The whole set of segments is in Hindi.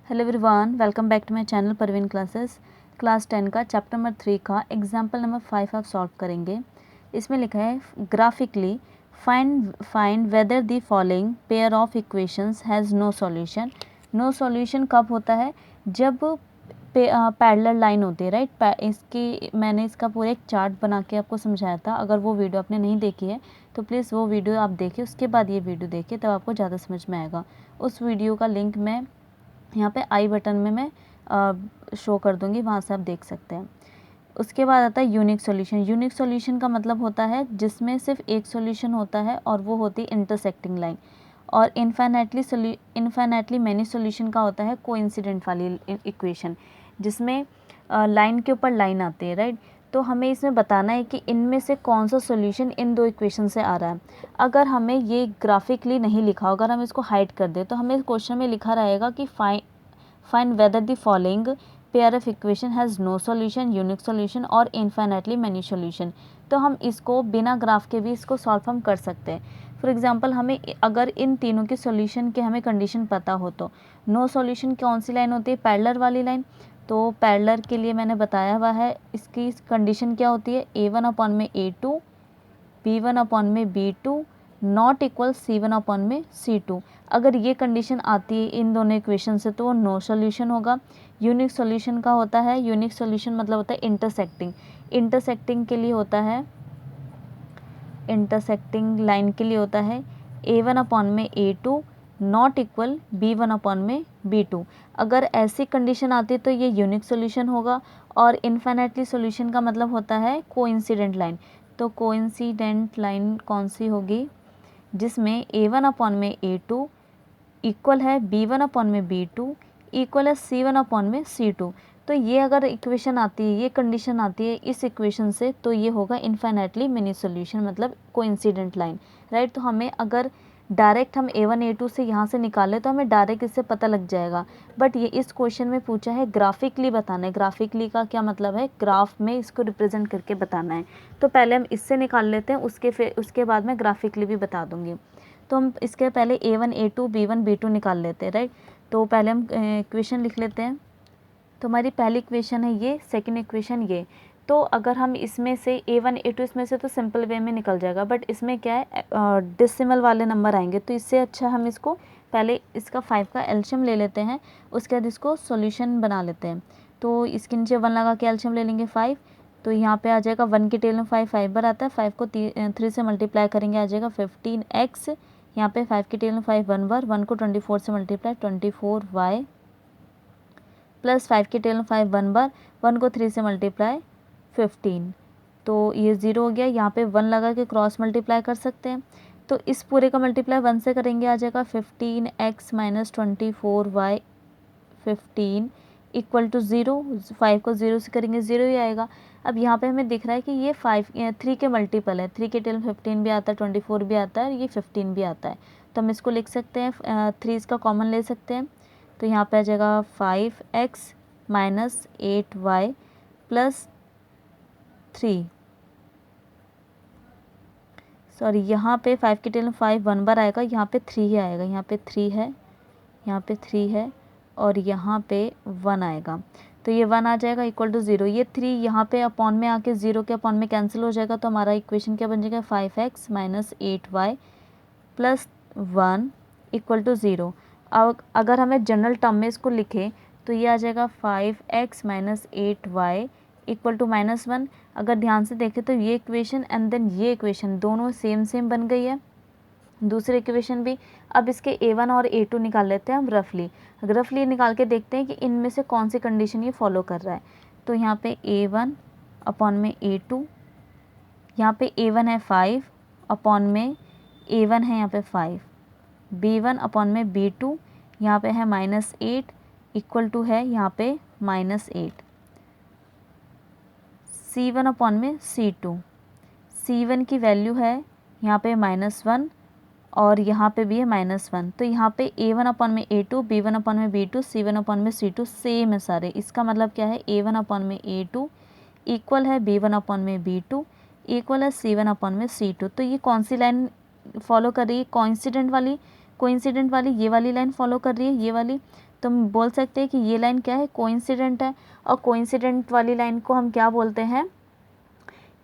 Hello everyone, welcome back to my channel Parveen classes. Class 10 का चैप्टर नंबर 3 का एग्जाम्पल नंबर 5 आप सॉल्व करेंगे। इसमें लिखा है graphically find whether the following pair of equations has no solution. No solution कब होता है? जब पैरेलल लाइन होती है, राइट। इसकी मैंने इसका पूरा एक चार्ट बना के आपको समझाया था। अगर वो वीडियो आपने नहीं देखी है तो प्लीज़ वो वीडियो आप देखिए, उसके बाद ये वीडियो देखिए, तब आपको ज़्यादा समझ में आएगा। उस वीडियो का लिंक मैं यहाँ पे आई बटन में मैं शो कर दूँगी, वहाँ से आप देख सकते हैं। उसके बाद आता है यूनिक सॉल्यूशन। यूनिक सॉल्यूशन का मतलब होता है जिसमें सिर्फ एक सॉल्यूशन होता है और वो होती है इंटरसेक्टिंग लाइन। और इन्फाइनेटली मैनी सॉल्यूशन का होता है कोइंसिडेंट वाली इक्वेशन, जिसमें लाइन के ऊपर लाइन आती है, राइट। तो हमें इसमें बताना है कि इनमें से कौन सा सॉल्यूशन इन दो इक्वेशन से आ रहा है। अगर हमें ये ग्राफिकली नहीं लिखा, अगर हम इसको हाइड कर दें तो हमें क्वेश्चन में लिखा रहेगा कि find whether the following pair of equation has no solution, unique solution और इन्फाइनेटली मैनी सॉल्यूशन। तो हम इसको बिना ग्राफ के भी इसको सॉल्व हम कर सकते हैं। फॉर एग्जांपल, हमें अगर इन तीनों के सॉल्यूशन के हमें कंडीशन पता हो तो नो सॉल्यूशन कौन सी लाइन होती है? पैरेलल वाली लाइन। तो पैरेलल के लिए मैंने बताया हुआ है, इसकी कंडीशन क्या होती है? a1 अपॉन में a2, b1 अपॉन में b2 not equal c1 upon में c2। अगर ये कंडीशन आती है इन दोनों इक्वेशन से तो वो नो सॉल्यूशन होगा। यूनिक सॉल्यूशन का होता है, यूनिक सॉल्यूशन मतलब होता है इंटरसेक्टिंग। इंटरसेक्टिंग के लिए होता है, इंटरसेक्टिंग लाइन के लिए होता है a1 अपॉन में a2 not equal b1 upon में b2। अगर ऐसी कंडीशन आती है तो ये यूनिक सॉल्यूशन होगा। और इन्फिनिटली सॉल्यूशन का मतलब होता है कोइंसिडेंट लाइन। तो कोइंसिडेंट लाइन कौन सी होगी? जिसमें a1 अपॉन में a2 इक्वल है b1 अपॉन में b2 इक्वल है c1 अपॉन में c2। तो ये अगर इक्वेशन आती है, ये कंडीशन आती है इस इक्वेशन से, तो ये होगा इन्फिनिटली मिनी सॉल्यूशन, मतलब कोइंसिडेंट लाइन, राइट। तो हमें अगर डायरेक्ट हम a1 a2 से यहाँ से निकाले तो हमें डायरेक्ट इससे पता लग जाएगा। बट ये इस क्वेश्चन में पूछा है ग्राफिकली बताना है। ग्राफिकली का क्या मतलब है? ग्राफ में इसको रिप्रेजेंट करके बताना है। तो पहले हम इससे निकाल लेते हैं, उसके बाद मैं ग्राफिकली भी बता दूँगी। तो हम इसके पहले a1 a2 b1 b2 निकाल लेते हैं, राइट। तो पहले हम इक्वेशन लिख लेते हैं। तो हमारी पहली इक्वेशन है ये, सेकंड इक्वेशन ये। तो अगर हम इसमें से a1 a2 इसमें से तो सिंपल वे में निकल जाएगा, बट इसमें क्या है, डेसिमल वाले नंबर आएंगे। तो इससे अच्छा हम इसको पहले इसका 5 का एलशियम ले लेते हैं, उसके बाद इसको सॉल्यूशन बना लेते हैं। तो इसके नीचे 1 लगा के एलशियम ले लेंगे 5। तो यहाँ पे आ जाएगा 1 की टेल में 5 बार आता है, 5 को 3 से मल्टीप्लाई करेंगे आ जाएगा 15x। यहाँ पे 5 की टेल में 5 1 बार, 1 को 24 से मल्टीप्लाई 24y प्लस 5 की टेल में 5 1 बार, 1 को 3 से मल्टीप्लाई 15। तो ये 0 हो गया। यहाँ पे 1 लगा के क्रॉस मल्टीप्लाई कर सकते हैं। तो इस पूरे का मल्टीप्लाई 1 से करेंगे आ जाएगा 15x minus 24y 15 equal to 0। 5 को 0 से करेंगे 0 ही आएगा। अब यहाँ पे हमें दिख रहा है कि ये 3 के मल्टीपल है। 3 के टेल 15 भी आता है, 24 भी आता है, ये 15 भी आता है। तो हम इसको लिख सकते हैं, 3 इसका कॉमन ले सकते हैं। तो यहाँ पे आ जाएगा 5x minus 8y plus 3। Sorry, यहाँ पे 5 की टेल में 5 1 बार आएगा, यहाँ पे 3 ही आएगा। यहाँ पे 3 है, यहाँ पे 3 है और यहाँ पे 1 आएगा। तो ये 1 आ जाएगा इक्वल टू 0। ये 3 यहाँ पे अपॉन में आके 0 के अपॉन में कैंसिल हो जाएगा। तो हमारा इक्वेशन क्या बन जाएगा? 5x minus 8y plus 1 equal to 0। अब अगर हमें जनरल टर्म में इसको लिखें तो ये आ जाएगा 5x minus 8y equal to -1। अगर ध्यान से देखें तो ये इक्वेशन एंड देन ये इक्वेशन दोनों सेम बन गई है, दूसरी इक्वेशन भी। अब इसके a1 और a2 निकाल लेते हैं हम रफली निकाल के देखते हैं कि इनमें से कौन सी कंडीशन ये फॉलो कर रहा है। तो यहाँ पे a1 अपॉन में a2, यहाँ पे a1 है 5 अपॉन में a1 है यहाँ पे 5, b1 अपॉन में b2 यहाँ पे है -8 इक्वल टू है यहाँ पे -8, c1 अपॉन में c2। c1 की वैल्यू है यहाँ पे -1 और यहाँ पे भी है -1। तो यहाँ पे a1 अपॉन में a2, b1 अपॉन में b2, c1 अपॉन में c2 सेम है सारे। इसका मतलब क्या है? a1 अपॉन में a2 इक्वल है b1 अपॉन में b2 इक्वल है c1 अपॉन में c2। तो ये कौन सी लाइन फॉलो कर रही है? कोइंसिडेंट वाली ये वाली लाइन फॉलो कर रही है, ये वाली। तो हम बोल सकते हैं कि ये लाइन क्या है, कोइंसिडेंट है, और कोइंसिडेंट वाली लाइन को हम क्या बोलते हैं,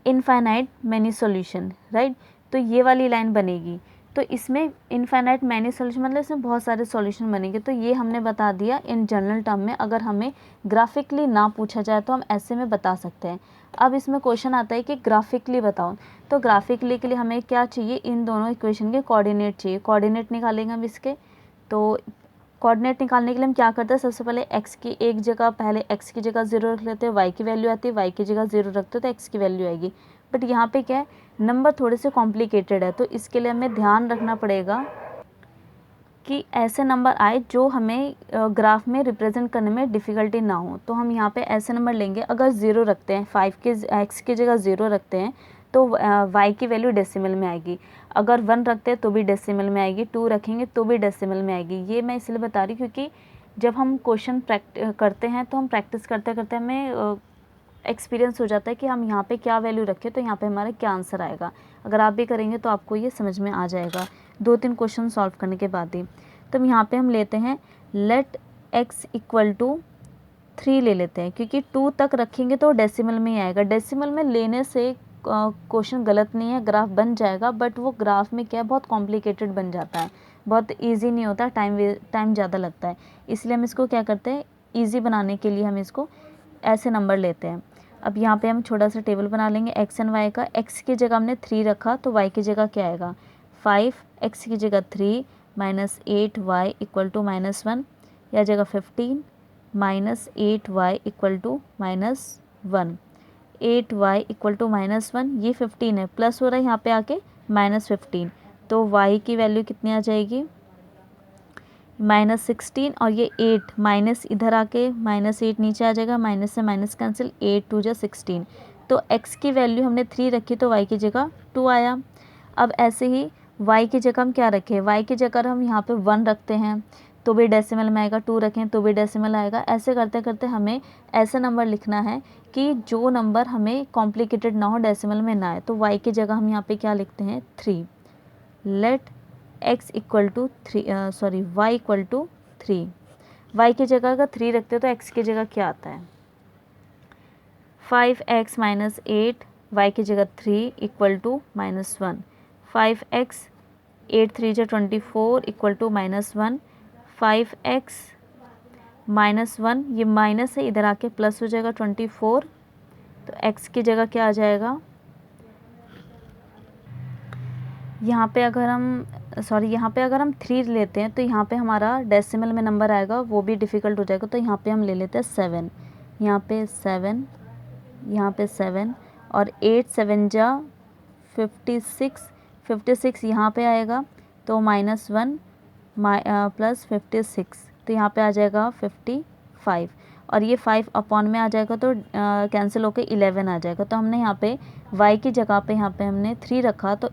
इनफाइनाइट मैनी सॉल्यूशन, राइट। तो ये वाली लाइन बनेगी, तो इसमें इनफाइनाइट मैनी सॉल्यूशन मतलब इसमें बहुत सारे सॉल्यूशन बनेंगे। तो ये हमने बता दिया इन जनरल टर्म में, अगर हमें ग्राफिकली ना पूछा जाए तो हम ऐसे में बता सकते हैं। अब इसमें क्वेश्चन आता है कि ग्राफिकली बताओ, तो ग्राफिकली के लिए हमें क्या चाहिए, इन दोनों इक्वेशन के कोऑर्डिनेट चाहिए। कोऑर्डिनेट निकालेंगे हम इसके, तो कोऑर्डिनेट निकालने के लिए हम क्या करते हैं, सबसे पहले x की एक जगह, पहले x की जगह 0 रख लेते हैं, y की वैल्यू आती है, y की जगह 0 रखते हैं तो x की वैल्यू आएगी। बट यहाँ पे क्या है, नंबर थोड़े से कॉम्प्लिकेटेड है, तो इसके लिए हमें ध्यान रखना पड़ेगा कि ऐसे नंबर आए जो हमें ग्राफ में रिप्रेजेंट करने में डिफ़िकल्टी ना हो। तो हम यहाँ पे ऐसे नंबर लेंगे, अगर 0 रखते हैं, 5 के x की जगह 0 रखते हैं तो y की वैल्यू डेसिमल में आएगी, अगर 1 रखते हैं तो भी डेसिमल में आएगी, 2 रखेंगे तो भी डेसिमल में आएगी। ये मैं इसलिए बता रही हूँ क्योंकि जब हम क्वेश्चन करते हैं तो हम प्रैक्टिस करते करते हमें एक्सपीरियंस हो जाता है कि हम यहाँ पे क्या वैल्यू रखें तो यहाँ पे हमारा क्या आंसर आएगा। अगर आप भी करेंगे तो आपको ये समझ में आ जाएगा 2-3 क्वेश्चन सॉल्व करने के बाद ही। तो यहाँ पे हम लेते हैं लेट x इक्वल टू 3 ले लेते हैं, क्योंकि 2 तक रखेंगे तो डेसिमल में ही आएगा। डेसिमल में लेने से क्वेश्चन गलत नहीं है, ग्राफ बन जाएगा, बट वो ग्राफ में क्या है, बहुत कॉम्प्लिकेटेड बन जाता है, बहुत ईजी नहीं होता, टाइम ज़्यादा लगता है। इसलिए हम इसको क्या करते हैं, ईजी बनाने के लिए हम इसको ऐसे नंबर लेते हैं। अब यहाँ पे हम छोटा सा टेबल बना लेंगे x एंड y का। x की जगह हमने 3 रखा तो y की जगह क्या आएगा, 5, x की जगह 3 माइनस 8y इक्वल टू -1, या जगह 15 minus 8y equal to -1, 8y equal to -1, ये 15 है, प्लस हो रहा है यहाँ पे आके -15, तो y की वैल्यू कितनी आ जाएगी, -16, और ये 8 माइनस इधर आके -8 नीचे आ जाएगा, माइनस से माइनस कैंसिल, 8 2 जा 16, तो x की वैल्यू हमने 3 रखी तो y की जगह 2 आया। अब ऐसे ही y की जगह हम क्या रखें, y की जगह हम यहाँ पे 1 रखते हैं तो भी डेसिमल में आएगा, 2 रखें तो भी डेसिमल आएगा। ऐसे करते करते हमें ऐसा नंबर लिखना है कि जो नंबर हमें कॉम्प्लिकेटेड ना हो, डेसिमल में ना आए। तो y की जगह हम यहाँ पे क्या लिखते हैं, 3। Let x equal to 3 y equal to 3, y की जगह अगर 3 रखते हैं तो x की जगह क्या आता है, 5x माइनस 8, y की जगह 3 इक्वल टू -1, 5x 8 3 जा 24 इक्वल टू -1, 5x -1, ये माइनस है, इधर आके प्लस हो जाएगा 24, तो x की जगह क्या आ जाएगा, यहाँ पे अगर हम 3 लेते हैं तो यहाँ पे हमारा डेसिमल में नंबर आएगा, वो भी डिफ़िकल्ट हो जाएगा। तो यहाँ पे हम ले लेते हैं 7, यहाँ पे 7, यहाँ पे 7, और 8 7 जा 56 यहाँ पे आएगा, तो -1 प्लस 56, तो यहाँ पे आ जाएगा 55, और ये 5 अपॉन में आ जाएगा तो कैंसिल होकर 11 आ जाएगा। तो हमने यहाँ पे y की जगह पे यहाँ पे हमने 3 रखा तो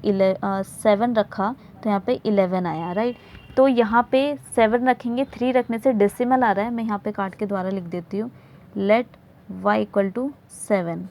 7 रखा तो यहाँ पे 11 आया, राइट। तो यहाँ पे 7 रखेंगे, 3 रखने से डेसिमल आ रहा है, मैं यहाँ पे काट के द्वारा लिख देती हूँ, लेट y इक्वल टू 7।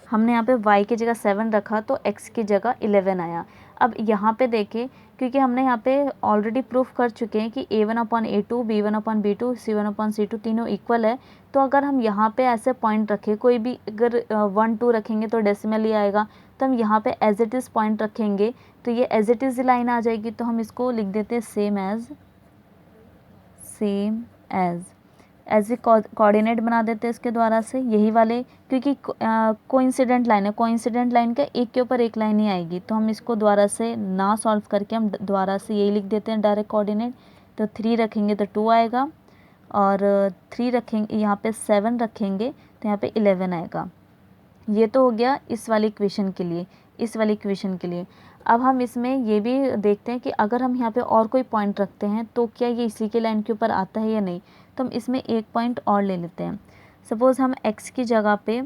हमने यहाँ पे y की जगह 7 रखा तो x की जगह 11 आया। अब यहाँ पे देखें, क्योंकि हमने यहाँ पे ऑलरेडी प्रूफ कर चुके हैं कि a1/a2, b1/b2, c1/c2 तीनों इक्वल है, तो अगर हम यहाँ पे ऐसे पॉइंट रखें, कोई भी अगर 1 2 रखेंगे तो डेसिमल ही आएगा, तो हम यहाँ पे एज इट इज़ पॉइंट रखेंगे तो ये एज इट इज़ लाइन आ जाएगी। तो हम इसको लिख देते हैं सेम एज ए कोऑर्डिनेट बना देते हैं इसके द्वारा से, यही वाले, क्योंकि कोइंसिडेंट लाइन है, कोइंसिडेंट लाइन का एक के ऊपर एक लाइन ही आएगी, तो हम इसको द्वारा से ना सॉल्व करके हम द्वारा से यही लिख देते हैं डायरेक्ट कोऑर्डिनेट। तो 3 रखेंगे तो 2 आएगा, और 3 रखेंगे यहाँ पे 7 रखेंगे तो यहाँ पे 11 आएगा। ये तो हो गया इस वाली इक्वेशन के लिए, अब हम इसमें ये भी देखते हैं कि अगर हम यहाँ पे और कोई पॉइंट रखते हैं तो क्या ये इसी के लाइन के ऊपर आता है या नहीं। तो हम इसमें एक पॉइंट और ले लेते हैं। सपोज़ हम x की जगह पे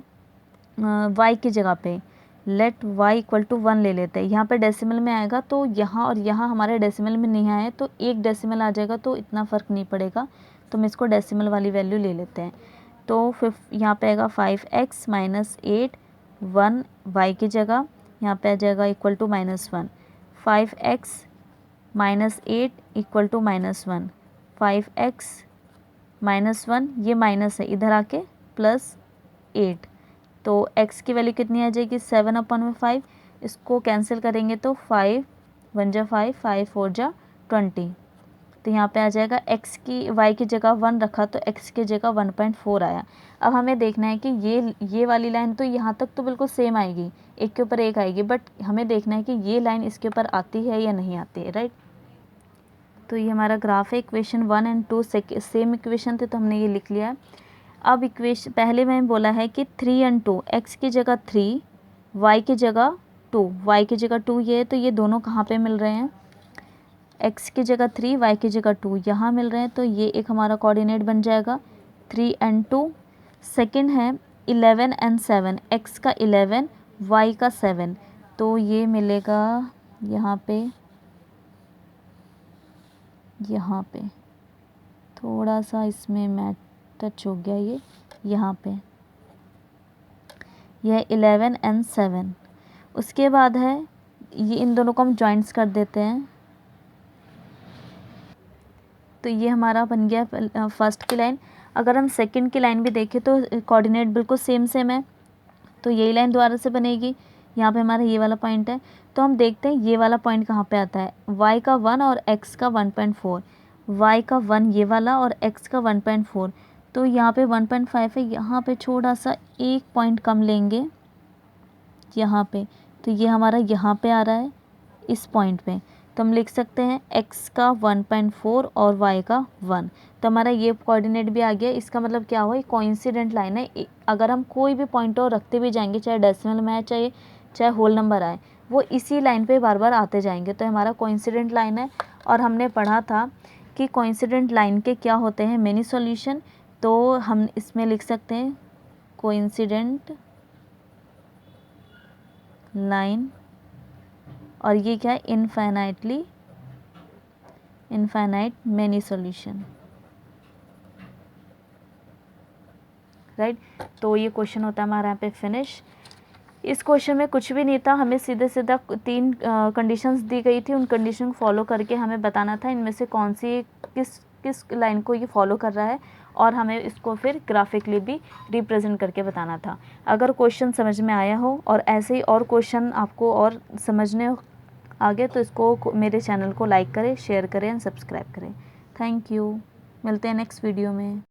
y की जगह पे लेट y इक्वल टू 1 ले लेते हैं। यहाँ पे डेसिमल में आएगा तो यहाँ और यहाँ हमारे डेसिमल में नहीं आए तो एक डेसिमल आ जाएगा, तो इतना फ़र्क नहीं पड़ेगा, तो हम इसको डेसिमल वाली वैल्यू ले लेते हैं। तो यहाँ पे आएगा 5x माइनस 8, 1 y की जगह, यहाँ पे आ जाएगा equal to -1, 5x minus 8 equal to -1, 5x -1, ये माइनस है, इधर आके +8, तो x की वैल्यू कितनी आ जाएगी 7/5। इसको कैंसिल करेंगे तो 5 1 जा 5, 5 4 जा 20, तो यहाँ पे आ जाएगा x की y की जगह 1 रखा तो x की जगह 1.4 आया। अब हमें देखना है कि ये वाली लाइन तो यहाँ तक तो बिल्कुल सेम आएगी, एक के ऊपर एक आएगी, बट हमें देखना है कि ये लाइन इसके ऊपर आती है या नहीं आती है, राइट। तो ये हमारा ग्राफ है, इक्वेशन 1 और 2 सेम इक्वेशन थे तो हमने ये लिख लिया है। अब इक्वेशन पहले मैंने बोला है कि 3 और 2, x की जगह 3, y की जगह 2, y की जगह 2 ये है, तो ये दोनों कहाँ पे मिल रहे हैं, x की जगह 3, y की जगह 2 यहाँ मिल रहे हैं, तो ये एक हमारा कोऑर्डिनेट बन जाएगा 3 और 2। सेकंड है 11 और 7, x का 11, y का 7, तो ये मिलेगा यहाँ पे थोड़ा सा इसमें मैच टच हो गया, ये यहाँ पे यह 11 और 7। उसके बाद है ये, इन दोनों को हम जॉइंट्स कर देते हैं, तो ये हमारा बन गया फर्स्ट की लाइन। अगर हम सेकंड की लाइन भी देखें तो कोऑर्डिनेट बिल्कुल सेम है, तो यही लाइन दोबारा से बनेगी। यहाँ पे हमारा ये वाला पॉइंट है, तो हम देखते हैं ये वाला पॉइंट कहाँ पे आता है, y का 1 और x का 1.4, y का 1 ये वाला और x का 1.4, तो यहाँ पे 1.5 है, यहाँ पे छोटा सा एक पॉइंट कम लेंगे यहाँ पे, तो ये हमारा यहाँ पे आ रहा है इस पॉइंट पे, तो हम लिख सकते हैं x का 1.4 और y का 1, तो हमारा ये कोऑर्डिनेट भी आ गया। इसका मतलब क्या हुआ, कोइंसिडेंट लाइन है। अगर हम कोई भी पॉइंट और रखते भी जाएंगे, चाहे डेसिमल में आए चाहे होल नंबर आए, वो इसी लाइन पे बार बार आते जाएंगे, तो हमारा कोइंसिडेंट लाइन है। और हमने पढ़ा था कि कोइंसिडेंट लाइन के क्या होते हैं, मेनी सॉल्यूशन, तो हम इसमें लिख सकते हैं कोइंसिडेंट लाइन, और ये क्या है, इनफाइनाइट मेनी सॉल्यूशन, राइट। तो ये क्वेश्चन होता है हमारा यहाँ पे फिनिश। इस क्वेश्चन में कुछ भी नहीं था, हमें सीधे सीधा 3 कंडीशंस दी गई थी, उन कंडीशन को फॉलो करके हमें बताना था इनमें से कौन सी किस लाइन को ये फॉलो कर रहा है, और हमें इसको फिर ग्राफिकली भी रिप्रेजेंट करके बताना था। अगर क्वेश्चन समझ में आया हो और ऐसे ही और क्वेश्चन आपको और समझने हो आगे, तो इसको मेरे चैनल को लाइक करें, शेयर करें एंड सब्सक्राइब करें। थैंक यू, मिलते हैं नेक्स्ट वीडियो में।